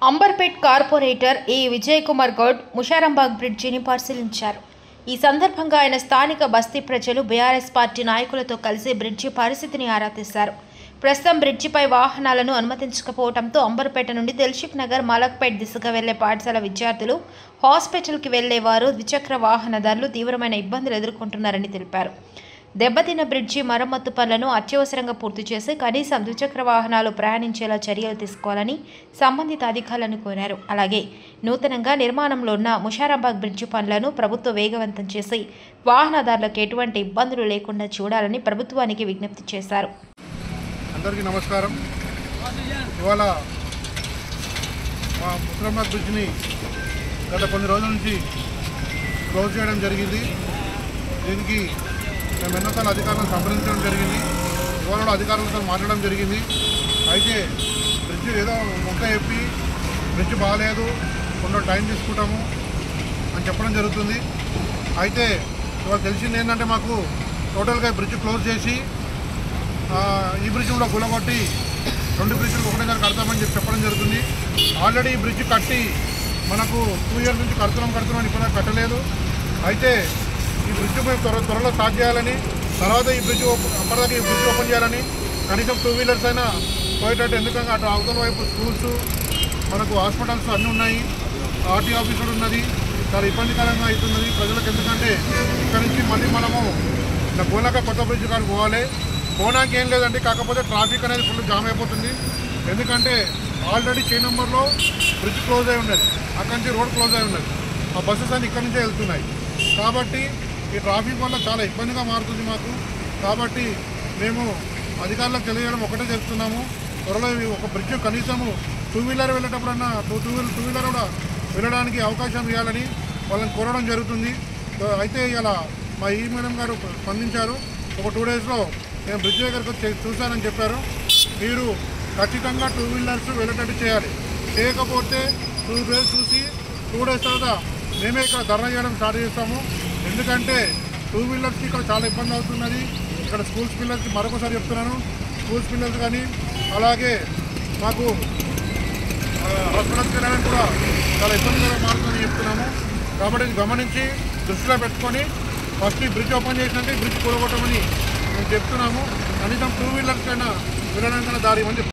Amberpet corporator ఏ విజయ్ కుమార్ గౌడ్ ముషారంబాగ్ బ్రిడ్జిని పరిశీలించారు. ఈ సందర్భంగా ఆయన స్థానిక బస్తీ ప్రజలు బీఆర్ఎస్ పార్టీ నాయకులతో కలిసి బ్రిడ్జి పరిస్థితిని ఆరా తీశారు. ప్రస్తుతం బ్రిడ్జిపై వాహనాలను అనుమతించకపోవడంతో అంబర్పేట నుండి దిల్షుక్ నగర్, మలక్పేట్ దిశగా వెళ్లే పాఠశాల విద్యార్థులు, హాస్పిటల్కి వెళ్లేవారు, ద్విచక్ర వాహనదారులు తీవ్రమైన ఇబ్బందులు ఎదుర్కొంటున్నారని తెలిపారు. దెబ్బతిన్న బ్రిడ్జి మరమ్మతు పనులను అత్యవసరంగా పూర్తి చేసి కనీసం ద్విచక్ర వాహనాలు ప్రయాణించేలా చర్యలు తీసుకోవాలని సంబంధిత అధికారులను కోరారు. అలాగే నూతనంగా నిర్మాణంలో ఉన్న ముషారంబాగ్ బ్రిడ్జి పనులను ప్రభుత్వం వేగవంతం చేసి వాహనదారులకు ఎటువంటి ఇబ్బందులు లేకుండా చూడాలని ప్రభుత్వానికి విజ్ఞప్తి చేశారు. అందరికీ నమస్కారం. ఇవాళ మా ముషారంబాగ్ బ్రిడ్జిని గత కొన్ని రోజుల నుంచి క్లోజ్ చేయడం జరిగింది. దీనికి మేము ఎన్నోసార్లు అధికారులను సంప్రదించడం జరిగింది. ఇవాళ అధికారులతో మాట్లాడడం జరిగింది. అయితే బ్రిడ్జి ఏదో మొక్క చెప్పి బ్రిడ్జి బాగాలేదు, కొంచెం టైం తీసుకుంటాము అని చెప్పడం జరుగుతుంది. అయితే ఇవాళ తెలిసింది ఏంటంటే మాకు టోటల్గా బ్రిడ్జి క్లోజ్ చేసి ఈ బ్రిడ్జి కూడా గులగొట్టి 2 బ్రిడ్జిలు ఒకటేసారి కడతామని చెప్పడం జరుగుతుంది. ఆల్రెడీ ఈ బ్రిడ్జి కట్టి మనకు 2 ఇయర్స్ నుంచి కడుతున్నాం ఇప్పుడు కట్టలేదు. అయితే ఈ బ్రిడ్జ్ త్వరలో స్టార్ట్ చేయాలని, తర్వాత ఈ బ్రిడ్జ్ అప్పటిదాకా ఈ బ్రిడ్జ్ ఓపెన్ చేయాలని, కనీసం 2 వీలర్స్ అయినా పోయేటట్టు. ఎందుకంటే అటు అవతల వైపు స్కూల్స్, మనకు హాస్పిటల్స్ అన్నీ ఉన్నాయి, ఆర్టీ ఆఫీస్ కూడా ఉన్నది. చాలా ఇబ్బందికరంగా అవుతున్నది ప్రజలకు. ఎందుకంటే ఇక్కడ నుంచి మళ్ళీ మనము గోలాక కొత్త బ్రిడ్జ్ కాడికి పోవాలి. పోవడానికి ఏం లేదండి, కాకపోతే ట్రాఫిక్ అనేది ఫుల్ జామ్ అయిపోతుంది. ఎందుకంటే ఆల్రెడీ చే నెంబర్లో బ్రిడ్జ్ క్లోజ్ అయి ఉన్నది, అక్కడి నుంచి రోడ్ క్లోజ్ అయి ఉన్నది. ఆ బస్సెస్ అన్నీ ఇక్కడి నుంచే వెళ్తున్నాయి. కాబట్టి ఈ ట్రాఫిక్ వల్ల చాలా ఇబ్బందిగా మారుతుంది మాకు. కాబట్టి మేము అధికారులకు తెలియజేయడం ఒకటే చెప్తున్నాము, త్వరలో ఒక బ్రిడ్జ్ కనీసము 2 వీలర్ వెళ్ళేటప్పుడన్నా టూ వీలర్ కూడా వెళ్ళడానికి అవకాశం ఇవ్వాలని వాళ్ళని కోరడం జరుగుతుంది. అయితే ఇలా మా ఈ మేడం గారు స్పందించారు. ఒక 2 డేస్లో నేను బ్రిడ్జ్ దగ్గరకు వచ్చి చూశానని చెప్పారు. మీరు ఖచ్చితంగా 2 వీలర్స్ వెళ్ళేటట్టు చేయాలి. చేయకపోతే 2 డేస్ చూసి 2 డేస్ తర్వాత మేమే ఇక్కడ ధర్నా చేయడం స్టార్ట్ చేస్తాము. ఎందుకంటే 2 వీలర్స్కి ఇక్కడ చాలా ఇబ్బంది అవుతున్నది. ఇక్కడ స్కూల్స్ పిల్లలకి మరొకసారి చెప్తున్నాను, స్కూల్స్ పిల్లలు కానీ అలాగే మాకు హాస్పిటల్స్కి వెళ్ళడానికి కూడా చాలా ఇబ్బందిగా మారుతుందని చెప్తున్నాము. కాబట్టి ఇది గమనించి దృష్టిలో పెట్టుకొని ఫస్ట్ ఈ బ్రిడ్జ్ ఓపెన్ చేసినట్టు ఈ బ్రిడ్జ్ కూడగొట్టమని మేము చెప్తున్నాము. కనీసం 2 వీలర్స్ అయినా వెళ్ళడానికైనా దారి ఇవ్వని